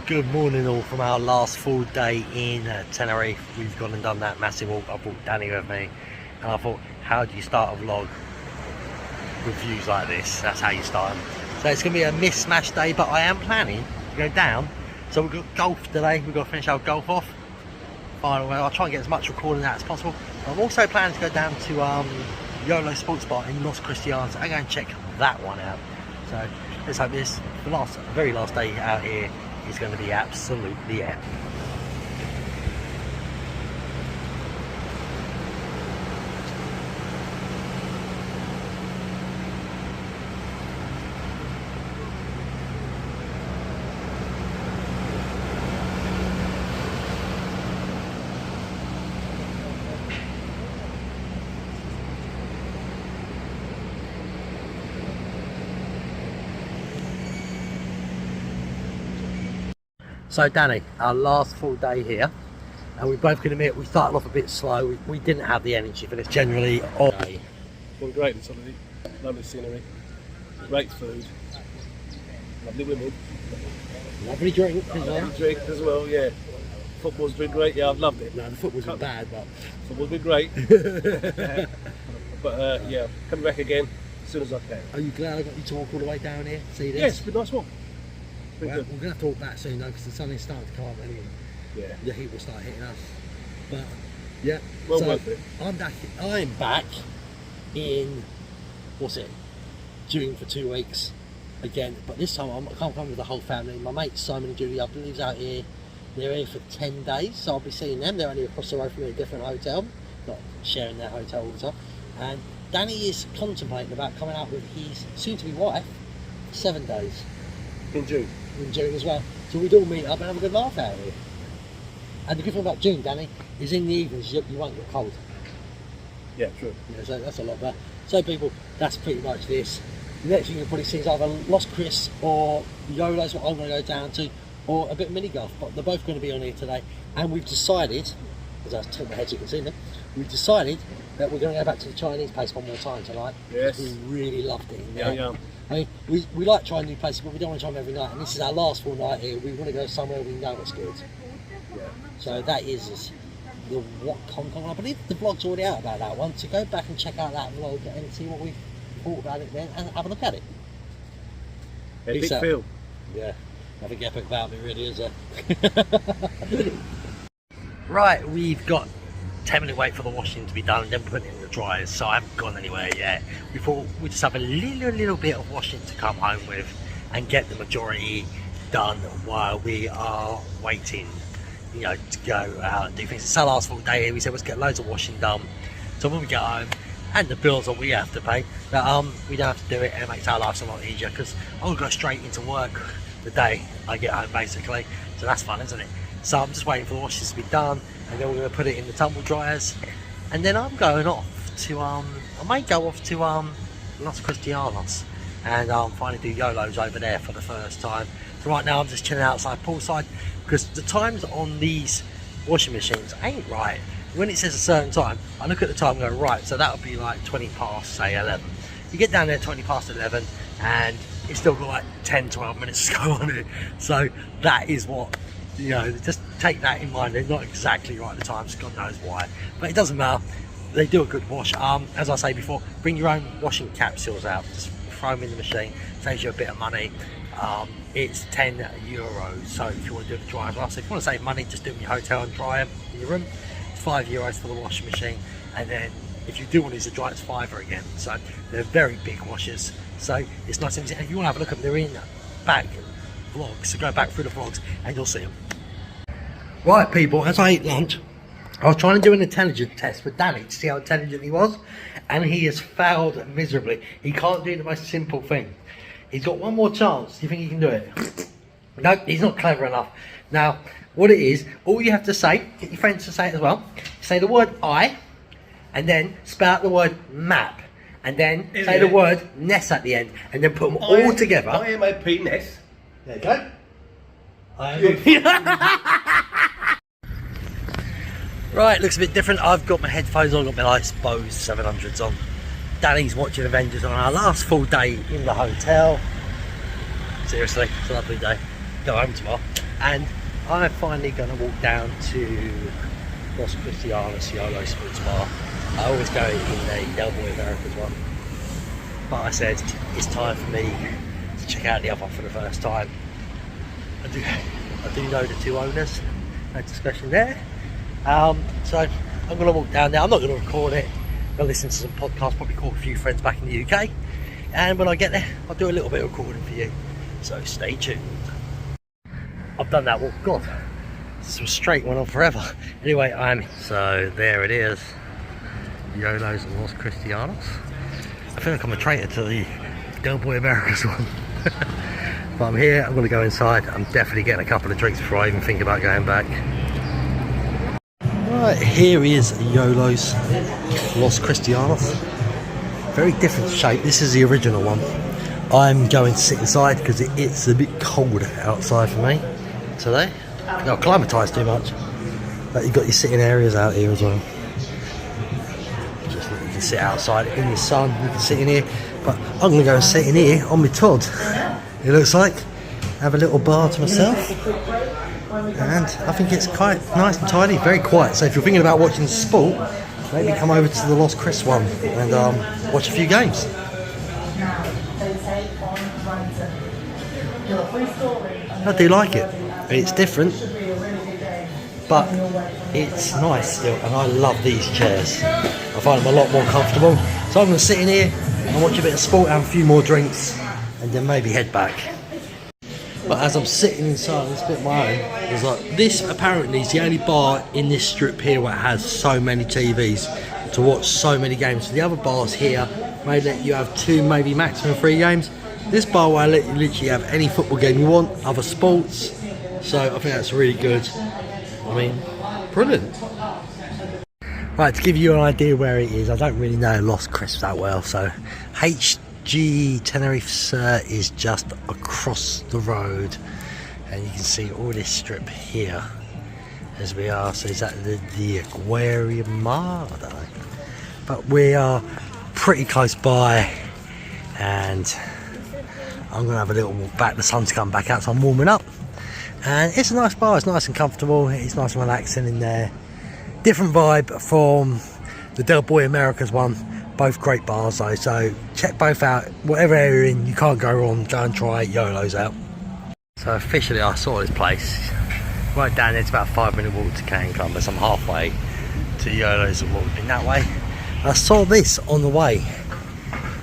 Well, good morning all from our last full day in Tenerife. We've gone and done that massive walk. I brought Danny with me and I thought, how do you start a vlog with views like this? That's how you start them. So it's going to be a mismatched day, but I am planning to go down. So we've got golf today. We've got to finish our golf off. Final, I'll try and get as much recording out as possible. I'm also planning to go down to Yolo Sports Bar in Cristianos and go and check that one out. So let's hope this, the very last day out here, is going to be absolutely epic. So Danny, our last full day here, and we both can admit we started off a bit slow. We didn't have the energy for this generally all day. Been great this holiday, lovely scenery, great food, lovely women, Lovely drink as well. lovely drink as well, yeah. Football's been great, yeah, I've loved it. No, the football's been bad, but Football's been great. But yeah, coming back again as soon as I can. are you glad I got you to walk all the way down here? See this? Yes, it's been a nice walk. Been Well, good. we're going to have to walk back soon though, because the sun is starting to come up anyway. Yeah, The heat will start hitting us. But yeah, well so worth it. I'm back in, what's it, June for 2 weeks again, but this time I can't come with the whole family. My mates Simon and Julie, I believe, out here. They're here for 10 days, so I'll be seeing them. They're only across the road from me in a different hotel, not sharing their hotel all the time. And Danny is contemplating about coming out with his soon-to-be wife for 7 days In June. in June as well. So we'd all meet up and have a good laugh out here. And the good thing about June, Danny, is in the evenings you won't get cold. Yeah, true. Yeah, so that's a lot better. So people, that's pretty much this. The next thing you'll probably see is either Lost Chris or Yolo's what I'm going to go down to, or a bit of mini golf, but they're both going to be on here today. And we've decided, as I tilt my head so you can see them, we've decided that we're going to go back to the Chinese place one more time tonight. Yes. We really loved it in there. Yeah. I mean, we like trying new places, but we don't want to try them every night. And this is our last full night here. We want to go somewhere we know it's good. Yeah. So that is the what Hong Kong. I believe the vlog's already out about that one. So go back and check out that vlog and see what we thought about it then, and have a look at it. Epic Peace out. Phill. Yeah, nothing epic about me really, is there? Right, we've got 10-minute wait for the washing to be done and then put it in the dryers, so I haven't gone anywhere yet. We thought we'd just have a little bit of washing to come home with and get the majority done while we are waiting, you know, to go out and do things. It's our last full day here. We said let's get loads of washing done, so when we get home and the bills that we have to pay, that we don't have to do it, and it makes our lives a lot easier because I'll go straight into work the day I get home basically, so that's fun, isn't it? So I'm just waiting for the washes to be done, and then we're going to put it in the tumble dryers, and then I'm going off to I may go off to Los Cristianos and finally do Yolos over there for the first time. So right now I'm just chilling outside poolside because the times on these washing machines ain't right. When it says a certain time, I look at the time and go, right, so that would be like 20 past, say 11. You get down there 20 past 11 and it's still got like 10-12 minutes to go on it. So that is what, you know, just take that in mind. They're not exactly right at the times, God knows why, but it doesn't matter. They do a good wash. As I say before, bring your own washing capsules out, just throw them in the machine, saves you a bit of money. It's €10, so if you want to do the dry as well. So if you want to save money, just do it in your hotel and dry them in your room. It's €5 for the washing machine, and then if you do want these to dry, it's £5 again. So they're very big washers, so it's nice and easy. And if you want to have a look at them, they're in back vlogs, so go back through the vlogs and you'll see them. Right people, as I ate lunch, I was trying to do an intelligence test with Danny to see how intelligent he was, and he has failed miserably. He can't do the most simple thing. He's got one more chance. Do you think he can do it? No, he's not clever enough. Now, what it is, all you have to say, get your friends to say it as well, say the word I, and then spell out the word map, and then say the word Ness at the end, and then put them all together. I-M-A-P Ness. There you go. Right, looks a bit different. I've got my headphones on, I've got my nice Bose 700s on. Danny's watching Avengers on our last full day in the hotel. Seriously, it's a lovely day. Go home tomorrow. and I'm finally going to walk down to Los Cristianos Yolo Sports Bar. I always go in the Del Boy Americas one, but I said it's time for me to check out the other one for the first time. I do know the two owners, no discussion there. So I'm going to walk down there. I'm not going to record it. I'm going to listen to some podcasts, probably call a few friends back in the UK, and when I get there I'll do a little bit of recording for you, so stay tuned. I've done that walk. God, this was straight, went on forever. Anyway, so there it is, Yolo's and Los Cristianos. I feel like I'm a traitor to the Del Boy Americas one. But I'm here, I'm going to go inside. I'm definitely getting a couple of drinks before I even think about going back. Right, here is Yolo's Los Cristianos. Very different shape. This is the original one. I'm going to sit inside because it's a bit cold outside for me today. Not acclimatised too much. But you've got your sitting areas out here as well. Just you can sit outside in the sun, you can sit in here. But I'm going to go and sit in here on my Todd. It looks like. Have a little bar to myself. And I think it's quite nice and tidy, very quiet. So if you're thinking about watching sport, maybe come over to the Los Chris one and watch a few games. I do like it. It's different, but it's nice still, and I love these chairs. I find them a lot more comfortable. So I'm going to sit in here and watch a bit of sport, have a few more drinks, and then maybe head back. But as I'm sitting inside this bit of my own, there's like this apparently is the only bar in this strip here where it has so many TVs to watch so many games. So the other bars here may let you have 2, maybe maximum 3 games. This bar will let you literally have any football game you want, other sports. So I think that's really good. I mean, brilliant. Right, to give you an idea where it is, I don't really know Los Cris that well, so Tenerife is just across the road, and you can see all this strip here as we are. So is that the aquarium? I don't know, but we are pretty close by, and I'm gonna have a little walk back. The sun's come back out, so I'm warming up, and it's a nice bar. It's nice and comfortable. It's nice and relaxing in there. Different vibe from the Del Boy Americas one. Both great bars though, so check both out. Whatever area you're in, you can't go wrong. Go and try Yolo's out. So officially I saw this place right down there. It's about a 5-minute walk to Can Columbus. I'm halfway to Yolo's and walking that way. I saw this on the way,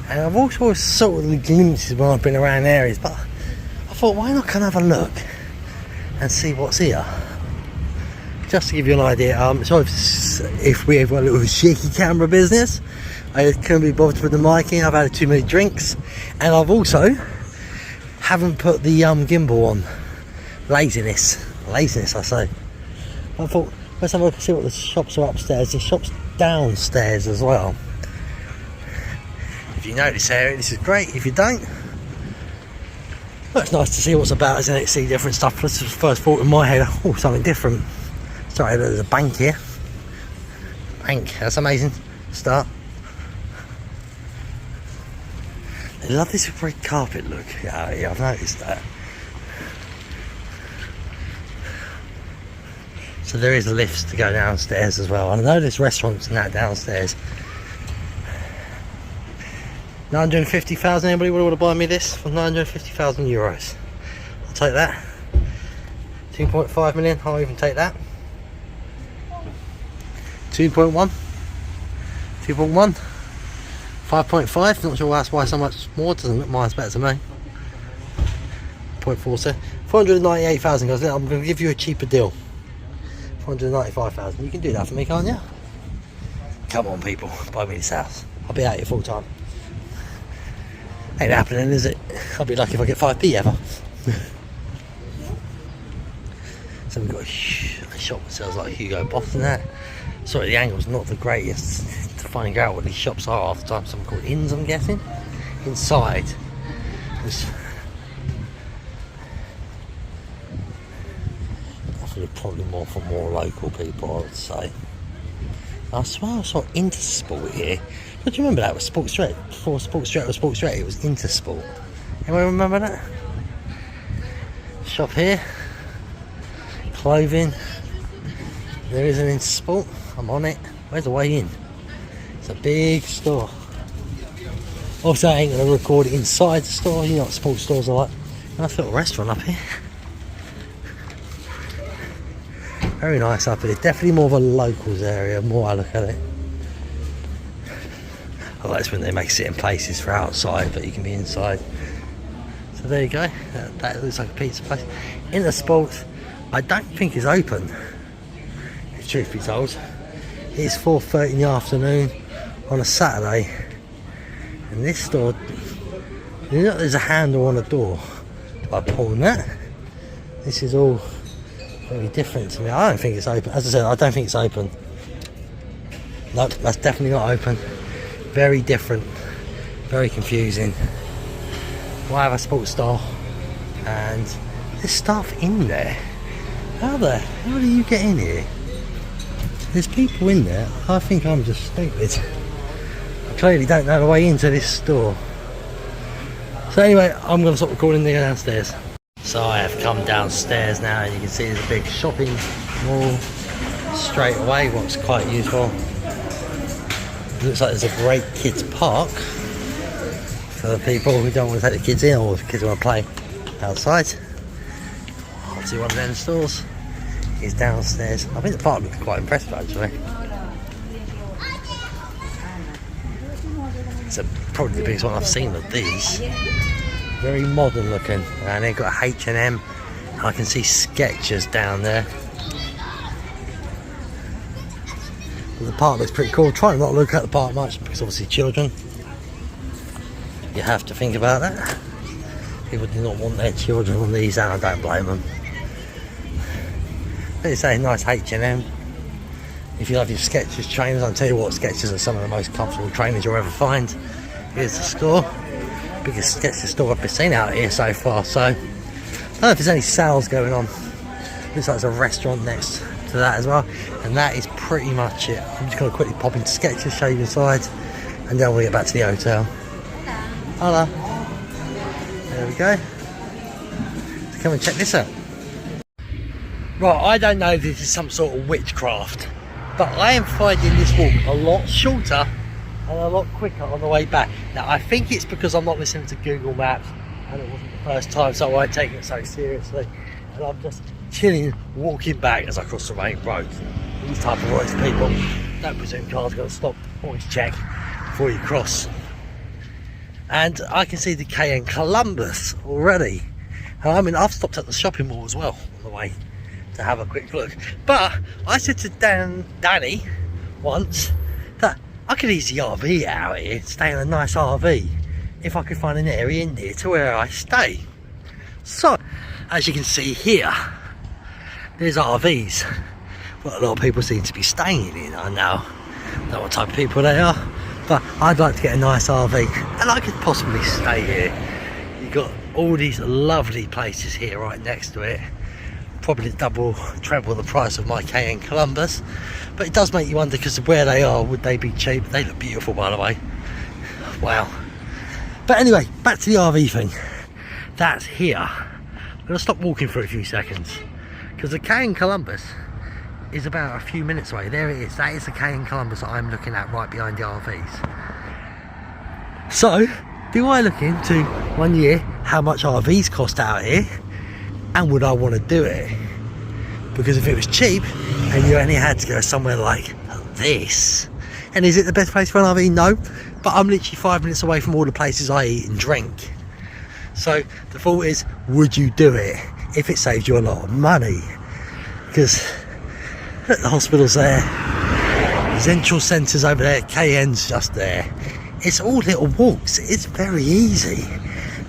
and I've also sort of glimpses when I've been around areas, but I thought, why not come have a look and see what's here? Just to give you an idea, so if we have a little shaky camera business, I couldn't be bothered with the miking. I've had too many drinks, and I've also haven't put the gimbal on. Laziness I say. I thought, let's have a look and see what the shops are upstairs. The shop's downstairs as well. If you know this area, this is great. If you don't, well, it's nice to see what's about, isn't it? See different stuff. This was the first thought in my head. Oh, something different. Sorry, there's a bank here. Bank, that's amazing. Start. I love this red carpet look out here, I've noticed that. So there is lifts to go downstairs as well. I know there's restaurants and that downstairs. 950,000, anybody would want to buy me this for 950,000 euros? I'll take that. 2.5 million, I'll even take that. 2.1, 2.1, 5.5, not sure that's why so much more, doesn't look mine's better to me. 0.4, so 498,000 guys. I'm going to give you a cheaper deal. 495,000, you can do that for me, can't you? Come on people, buy me this house. I'll be out here full time. Ain't happening, is it? I'll be lucky if I get 5p ever. So we've got a shop that sells like Hugo Boss and that. Sorry, the angle's not the greatest to find out what these shops are half the time. Some called inns, I'm guessing. Inside, there's definitely probably more for more local people, I would say. I swear I saw Intersport here. But do you remember that was Sports Direct? Before Sports Direct was Sports Direct, it was Intersport. Anyone remember that? Shop here. clothing. There is an Intersport. I'm on it. Where's the way in? It's a big store. Also, I ain't going to record it inside the store. You know what sports stores are like. Nice little restaurant up here. Very nice up here. Definitely more of a locals area, more I look at it. I like this when they make sitting places for outside, but you can be inside. So there you go. That looks like a pizza place. Intersport, I don't think is open, if truth be told. It's 4:30 in the afternoon on a Saturday. And this store, you know, there's a handle on the door. By pulling that, this is all very different to me. I don't think it's open. As I said, I don't think it's open. Nope, that's definitely not open. Very different, very confusing. Why have a sports store? And there's stuff in there. How the hell do you get in here? There's people in there. I think I'm just stupid. I clearly don't know the way into this store. So anyway, I'm going to stop recording and go downstairs. So I have come downstairs now, and you can see there's a big shopping mall straight away, what's quite useful. It looks like there's a great kids park for the people who don't want to take the kids in, or if kids want to play outside. Obviously one of them stores is downstairs. I think the park looks quite impressive actually. It's probably the biggest one I've seen of these. Very modern looking, and they've got a H&M. I can see Skechers down there. But the park looks pretty cool. Try not to look at the park much because obviously children. You have to think about that. People do not want their children on these, and I don't blame them. But it's a nice H&M. If you love your Skechers trainers, I'll tell you what, Skechers are some of the most comfortable trainers you'll ever find. Here's the store. Biggest Skechers store I've seen out here so far. So I don't know if there's any sales going on. Looks like there's a restaurant next to that as well. And that is pretty much it. I'm just going to quickly pop into Skechers, show you inside, and then we'll get back to the hotel. Hello. There we go. So come and check this out. Right, I don't know if this is some sort of witchcraft, but I am finding this walk a lot shorter and a lot quicker on the way back. Now I think it's because I'm not listening to Google Maps, and it wasn't the first time, so I won't take it so seriously, and I'm just chilling, walking back as I cross the main road. These type of roads, people don't presume cars got to stop, always check before you cross. And I can see the KN Columbus already, and I mean I've stopped at the shopping mall as well on the way to have a quick look. But I said to Danny once that I could easily RV out here, stay in a nice RV, if I could find an area near to where I stay. So, as you can see here, there's RVs. What a lot of people seem to be staying in. I know what type of people they are, but I'd like to get a nice RV, and I could possibly stay here. You've got all these lovely places here right next to it. Probably double, treble the price of my KN Columbus, but it does make you wonder because of where they are. Would they be cheap? They look beautiful, by the way. Wow. But anyway, back to the RV thing. That's here. I'm going to stop walking for a few seconds because the KN Columbus is about a few minutes away. There it is. That is the KN Columbus that I'm looking at right behind the RVs. So, do I look into 1 year how much RVs cost out here? And would I want to do it? Because if it was cheap and you only had to go somewhere like this, and is it the best place for an RV? No, but I'm literally 5 minutes away from all the places I eat and drink. So the thought is, would you do it if it saves you a lot of money? Because look, the hospital's there, Central Centre's over there, KN's just there. It's all little walks. It's very easy,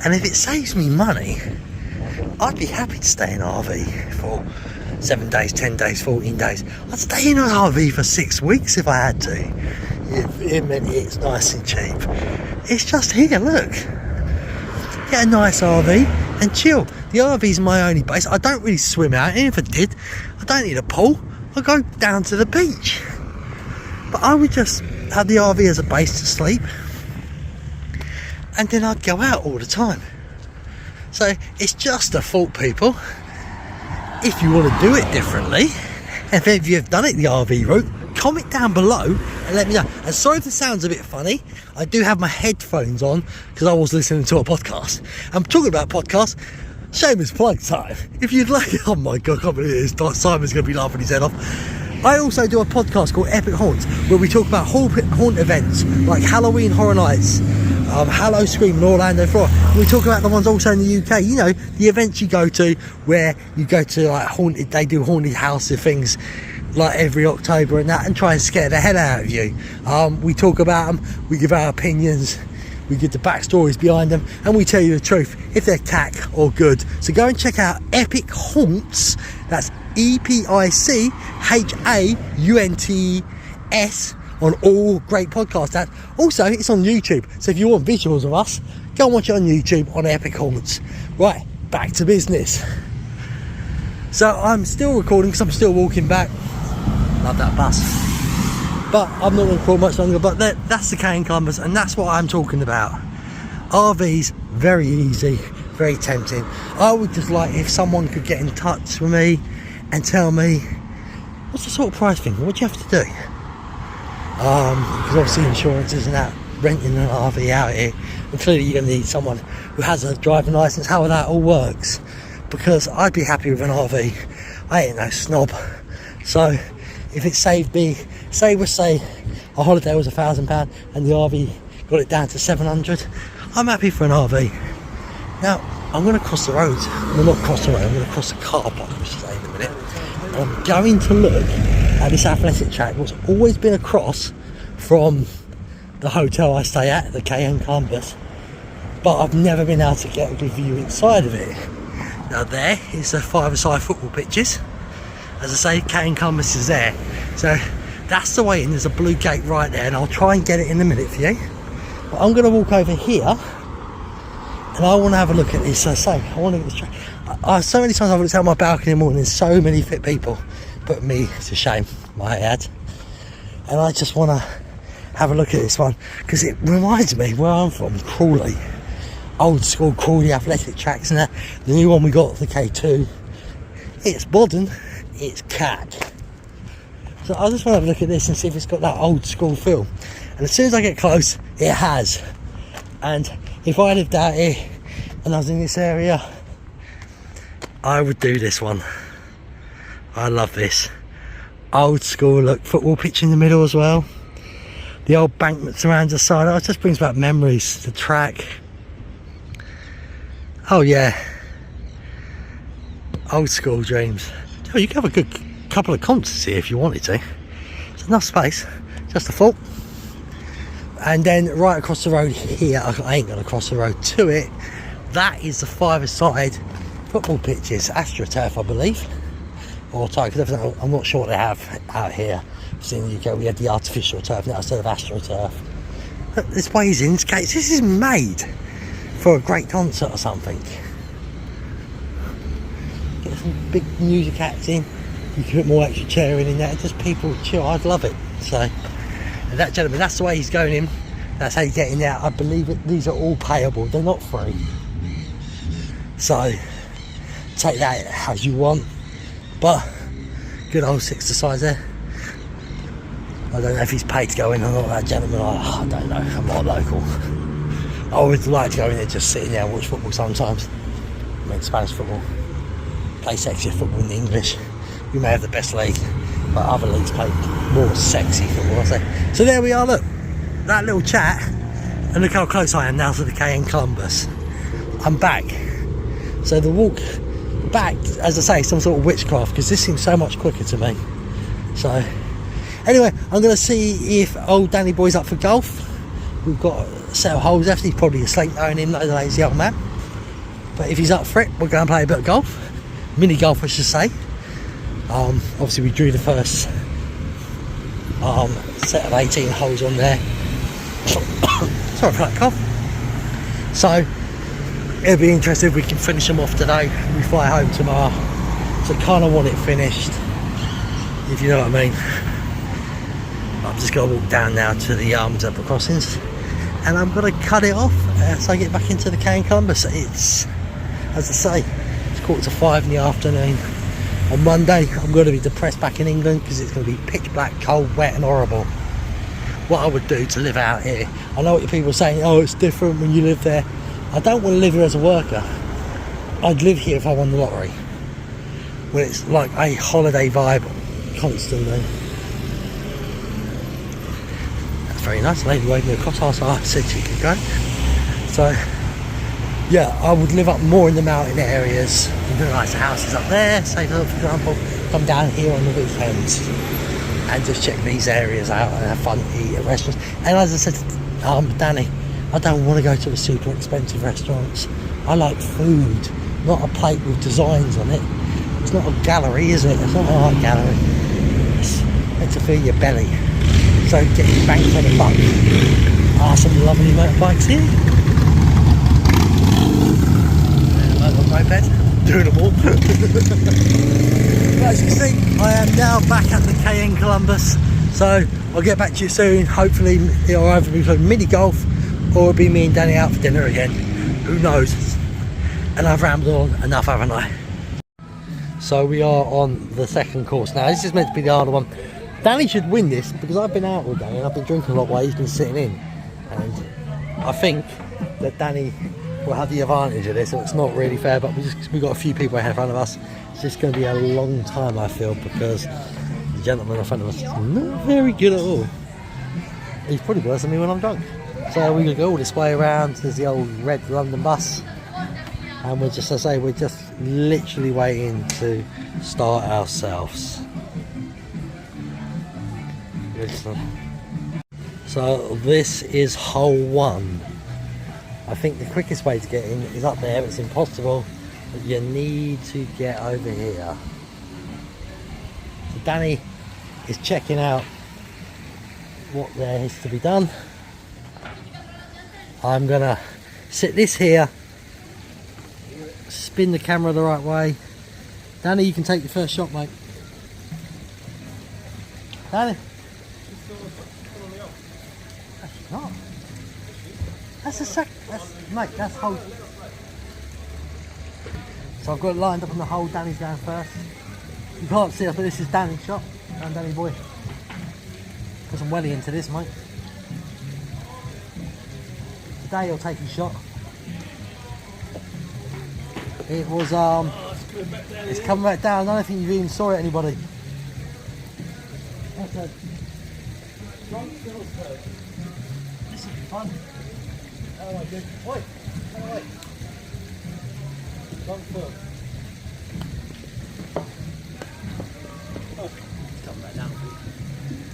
and if it saves me money, I'd be happy to stay in an RV for 7 days, 10 days, 14 days. I'd stay in an RV for 6 weeks if I had to. It meant it's nice and cheap. It's just here, look. Get a nice RV and chill. The RV's my only base. I don't really swim out, and if I did, I don't need a pool. I'll go down to the beach. But I would just have the RV as a base to sleep, and then I'd go out all the time. So it's just a thought, people. if you want to do it differently, if any of you have done it the RV route, comment down below and let me know. And sorry if the sound's a bit funny, I do have my headphones on because I was listening to a podcast. I'm talking about podcasts, shameless plug time. If you'd like, oh my god, I can't believe it is, Simon's going to be laughing his head off. I also do a podcast called Epic Haunts, where we talk about haunt events like Halloween Horror Nights, Hallow Scream in Orlando, Florida. We talk about the ones also in the UK, you know, the events you go to where you go to like haunted, they do haunted house things like every October and that, and try and scare the hell out of you. We talk about them, we give our opinions, we give the backstories behind them, and we tell you the truth, if they're cack or good. So go and check out Epic Haunts, that's EPICHAUNTS, on all great podcast apps. Also, it's on YouTube, so if you want visuals of us, go and watch it on YouTube on Epic Haunts. Right, back to business. So I'm still recording because I'm still walking back. Love that bus. But I'm not going to record much longer, but that's the Cane Climbers, and that's what I'm talking about. RVs, very easy, very tempting. I would just like if someone could get in touch with me and tell me, what's the sort of price thing? What do you have to do? Because obviously insurance isn't that, renting an RV out here, and clearly you're going to need someone who has a driving licence, how that all works. Because I'd be happy with an RV, I ain't no snob. So if it saved me, say a holiday was £1,000 and the RV got it down to 700, I'm happy for an RV. Now I'm going to cross the road, well not cross the road, I'm going to cross the car park, I should say, in a minute. And I'm going to look at this athletic track, what's always been across from the hotel I stay at, the Cane Climbers, but I've never been able to get a good view inside of it. Now there is the five-a-side football pitches. As I say, Cane Climbers is there. So that's the way in, there's a blue gate right there, and I'll try and get it in a minute for you. But I'm going to walk over here, and I want to have a look at this. So I want to get this track. So many times I've looked out my balcony in the morning, there's so many fit people, put me to shame, my ad. And I just want to have a look at this one, because it reminds me where I'm from, Crawley. Old school Crawley athletic tracks, and the new one we got, the K2, it's modern, it's cack. So I just want to have a look at this and see if it's got that old school feel. And as soon as I get close, it has. And if I lived out here and I was in this area, I would do this one. I love this. Old school look, football pitch in the middle as well. The old bankments around the side, it just brings back memories, the track. Oh yeah, old school dreams. Oh, you could have a good couple of concerts here if you wanted to. There's enough space, just a thought. And then right across the road here, I ain't gonna cross the road to it, that is the five-a-side football pitches, AstroTurf I believe, or because I'm not sure what they have out here. In the UK we had the artificial turf now instead of AstroTurf. This weighs in, this is made for a great concert or something. Get some big music acts in, you can put more extra chair in there, just people chill, I'd love it. So, and that gentleman, that's the way he's going in, that's how you get in there. I believe these are all payable, they're not free. So, take that as you want, but good old exercise there. I don't know if he's paid to go in or not, that gentleman, I don't know, I'm not local. I would like to go in there, just sit in there and watch football sometimes. I mean, Spanish football. Play sexier football than English. We may have the best league, but other leagues play more sexy football, I say. So there we are, look. That little chat, and look how close I am now to the Cane Climbers. I'm back. So the walk back, as I say, some sort of witchcraft, because this seems so much quicker to me. So, anyway, I'm going to see if old Danny Boy's up for golf. We've got a set of holes left. He's probably asleep knowing him, like the lazy old man. But if he's up for it, we're going to play a bit of golf. Mini golf, I should say. Obviously, we drew the first set of 18 holes on there. Sorry for that cough. So, it'll be interesting if we can finish them off today. We fly home tomorrow. So, kind of want it finished, if you know what I mean. I'm just going to walk down now to the zebra crossings, and I'm going to cut it off as I get back into the Cane Climbers. It's, as I say, it's 4:45 in the afternoon. On Monday, I'm going to be depressed back in England because it's going to be pitch black, cold, wet and horrible. What I would do to live out here, I know what people are saying, oh, it's different when you live there. I don't want to live here as a worker. I'd live here if I won the lottery. When it's like a holiday vibe constantly. That's very nice. The lady waved me across, so I said she could go. So, yeah, I would live up more in the mountain areas. The nice houses up there, say for example, come down here on the weekends and just check these areas out and have fun, eat at restaurants. And as I said to Danny, I don't want to go to the super expensive restaurants. I like food, not a plate with designs on it. It's not a gallery, is it? It's not an art gallery. It's meant to fill your belly. So get your bang for the buck. Ah, some lovely motorbikes here. Moped, doing them all. But as you can see, I am now back at the KN Columbus, so I'll get back to you soon. Hopefully it'll either be playing mini golf or it'll be me and Danny out for dinner again. Who knows? And I've rambled on enough, haven't I? So we are on the second course now. This is meant to be the harder one. Danny should win this because I've been out all day and I've been drinking a lot while he's been sitting in, and I think that Danny will have the advantage of this, so it's not really fair, but we've got a few people ahead in front of us. It's just going to be a long time, I feel, because the gentleman in front of us is not very good at all. He's probably worse than me when I'm drunk. So we're going to go all this way around. There's the old red London bus, and we're just, as I say, we're just literally waiting to start ourselves. So this is hole 1. I think the quickest way to get in is up there. It's impossible, but you need to get over here. So Danny is checking out what there is to be done. I'm gonna sit this here, spin the camera the right way. Danny, you can take your first shot, mate. Danny. That's not. That's a sec. Mate, that's hole. So I've got it lined up on the hole. Danny's going first. You can't see, I think this is Danny's shot. And Danny boy. Put some welly into this, mate. Today he'll take his shot. It was it's coming back down. I don't think you even saw it, anybody. That's a drunk Phill's bird. This will be fun. Oh my goodness. Oi! Oi! Drunk Phill. Oh, it's coming back down.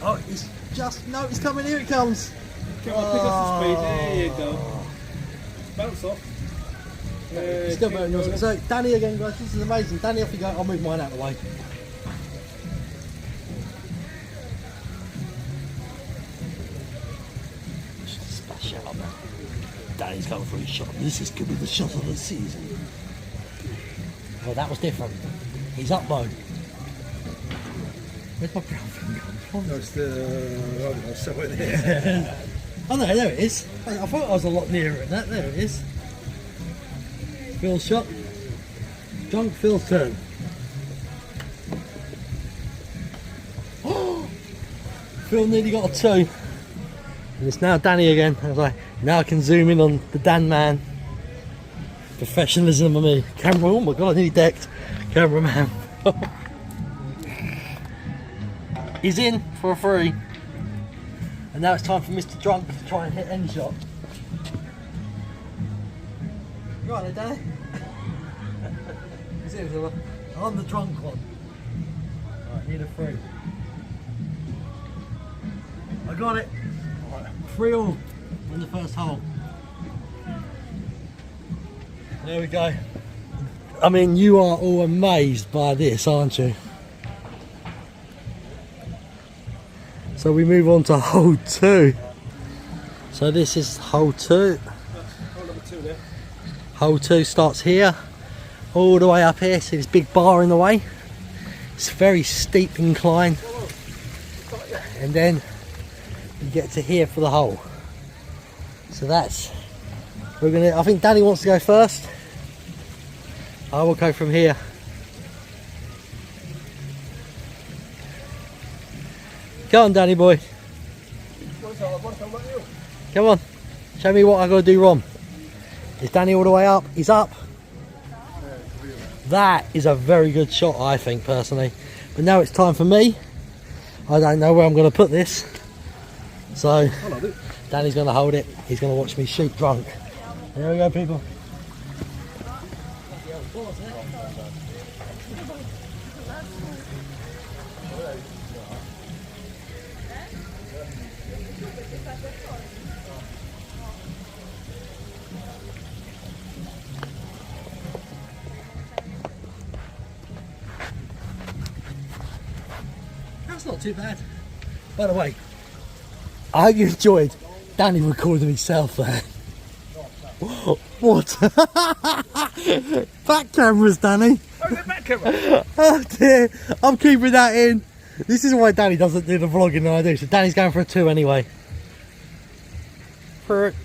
Oh, it's just, no, it's coming, here it comes. Come on, pick up some speed, there you go. Bounce off. Still better than yours. So, Danny again, guys, this is amazing. Danny, off you go. I'll move mine out of the way. Splash out up there. Danny's going for his shot. This could be the shot of the season. Well, that was different. He's up mode. Where's my brown thing come from? No, it's the... somewhere there. Oh no, there it is. I thought I was a lot nearer than that. There it is. Phill's shot. Drunk Phill's turn. Oh! Phill nearly got a 2. And it's now Danny again. I was like, now I can zoom in on the Dan man. Professionalism of me. Camera, oh my god, I nearly decked. Cameraman. He's in for a 3. And now it's time for Mr. Drunk to try and hit any shot. Right there, Danny. I'm the drunk one. Right, need a 3. I got it. Right, 3-all in the first hole. There we go. I mean, you are all amazed by this, aren't you? So we move on to hole 2. So this is hole 2. Hole number 2 there. Hole 2 starts here, all the way up here. See this big bar in the way? It's a very steep incline. And then you get to here for the hole. So that's, I think Danny wants to go first. I will go from here. Come on, Danny boy. Come on. Show me what I got to do wrong. Is Danny all the way up? He's up. That is a very good shot, I think, personally. But now it's time for me. I don't know where I'm going to put this. So, Danny's going to hold it. He's going to watch me shoot drunk. There we go, people. That's not too bad. By the way, I hope you enjoyed Danny recording himself there. What? Back cameras, Danny. Oh, the back camera. Oh dear, I'm keeping that in. This is why Danny doesn't do the vlogging that I do. So Danny's going for a 2 anyway. For it.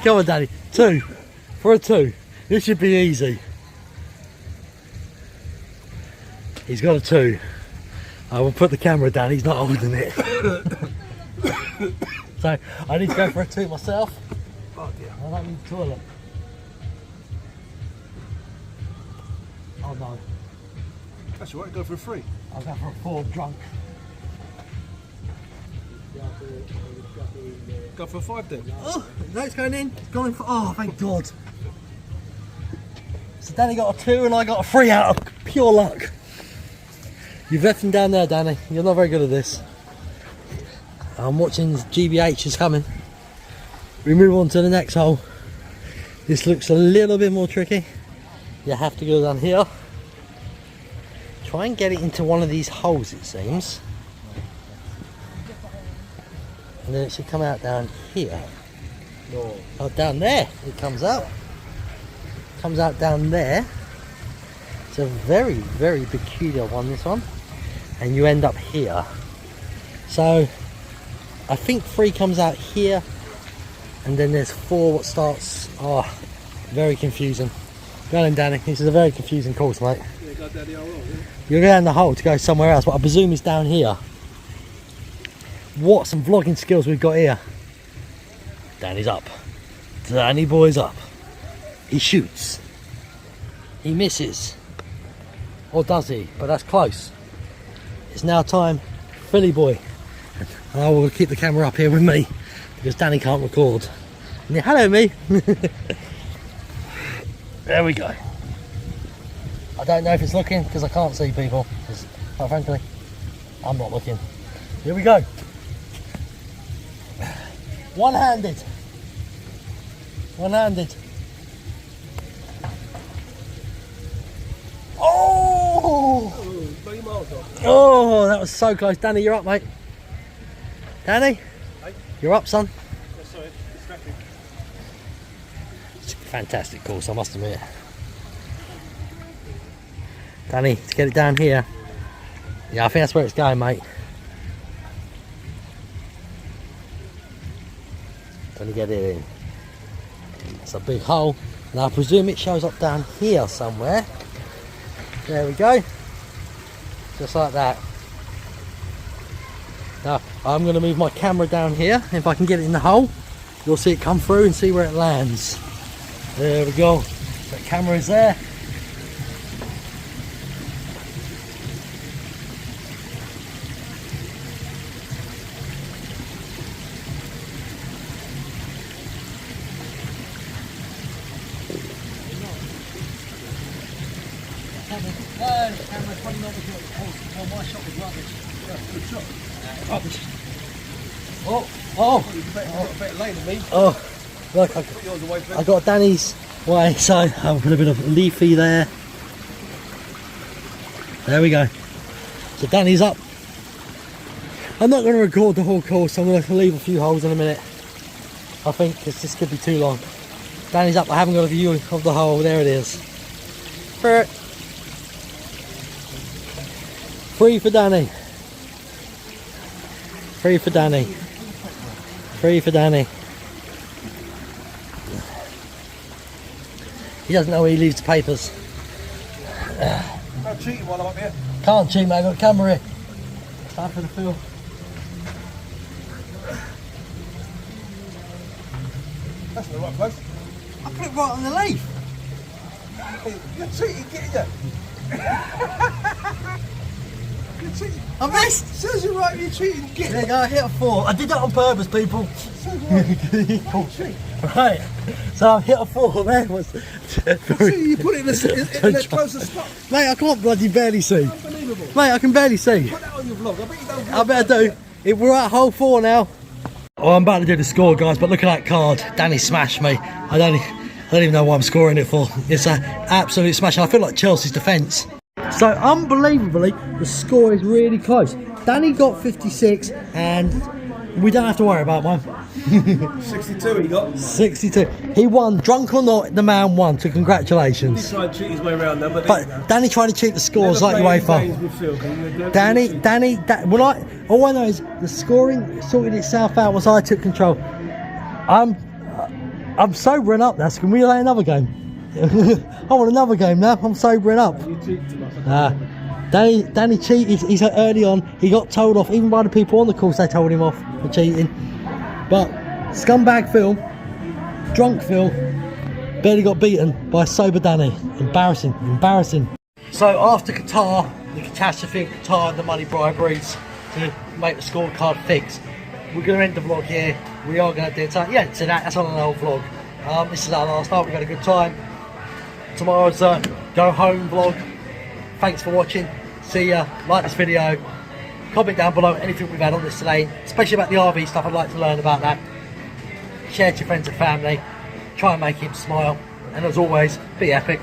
Come on, Danny. 2. For a 2. This should be easy. He's got a 2. I will put the camera down. He's not holding it. So I need to go for a 2 myself. Oh dear. I don't need the toilet. Oh no. That's alright, go for a 3. I'll go for a 4 drunk. Go for a 5 then. Oh, no, it's going in. It's going for. Oh, thank God. So Danny got a 2 and I got a 3 out of pure luck. You've left him down there, Danny. You're not very good at this. I'm watching GBH is coming. We move on to the next hole. This looks a little bit more tricky. You have to go down here. Try and get it into one of these holes, it seems. And then it should come out down here. No. Oh, down there it comes out. Comes out down there. It's a very, very peculiar one, this one. And you end up here. So, I think 3 comes out here. And then there's 4 what starts. Oh, very confusing. Go on, Danny. This is a very confusing course, mate. Yeah, go down the hole, You're going down the hole to go somewhere else, but I presume it's down here. What some vlogging skills we've got here. Danny's up. Danny boy's up. He shoots. He misses. Or does he? But that's close. It's now time, Philly boy. And I will keep the camera up here with me because Danny can't record. And hello, me. There we go. I don't know if it's looking because I can't see people. Because, quite frankly, I'm not looking. Here we go. One-handed. One-handed. Oh! Oh, that was so close. Danny, you're up, mate. Danny? Hey? You're up, son. Oh, sorry, distracted. It's a fantastic course, I must admit. Danny, to get it down here. Yeah, I think that's where it's going, mate. Can you get it in? It's a big hole. Now I presume it shows up down here somewhere. There we go. Just like that. Now I'm going to move my camera down here. If I can get it in the hole, you'll see it come through and see where it lands. There we go. The camera is there. Camera 20 metres away. Oh, my shot was rubbish. Good shot. Rubbish. Oh, You've got a better lane than me. oh. Look, Yours away from I got Danny's way, so I'll put a bit of leafy there. There we go. So Danny's up. I'm not going to record the whole course, I'm going to leave a few holes in a minute. I think because this could be too long. Danny's up, I haven't got a view of the hole, there it is. 3 for Danny. 3 for Danny. 3 for Danny. He doesn't know where he leaves the papers. I'm cheating while I'm up here. Can't cheat, mate. I've got a camera here. Time for the Phill. That's not the right place. I put it right on the leaf. You're cheating, get you? You're cheating. I missed. Says you're right, you're cheating, get There you go, I hit a 4. I did that on purpose, people. Says right. Right, so I've hit a 4. There was. See, you put it in the closest spot. Mate, I can't bloody barely see. Unbelievable. Mate, I can barely see. Put that on your vlog. I bet you don't vlog. I better do. We're at hole 4 now. Oh, I'm about to do the score, guys, but look at that card. Danny smashed me. I don't even know what I'm scoring it for. It's an absolute smash. I feel like Chelsea's defence. So, unbelievably, the score is really close. Danny got 56, and we don't have to worry about mine. 62 he got. 62. He won. Drunk or not, the man won. So, He congratulations. tried to cheat his way around there, But Danny tried to cheat the scores like UEFA. Danny, all I know is the scoring sorted itself out once I took control. I'm sobering up now, so can we play another game? I want another game now, I'm sobering up. You cheated too much. Danny cheated, he's early on, he got told off, even by the people on the course they told him off for cheating. But scumbag Phill, drunk Phill, barely got beaten by sober Danny. Embarrassing. So after Qatar, the catastrophe of Qatar and the money briberies to make the scorecard fix, we're going to end the vlog here. We are going to do it. So that's on an old vlog. This is our last night. We've had a good time. Tomorrow's go home vlog. Thanks for watching. See ya. Like this video. Comment down below anything we've had on this today, especially about the RV stuff. I'd like to learn about that. Share to your friends and family. Try and make him smile. And as always, be epic.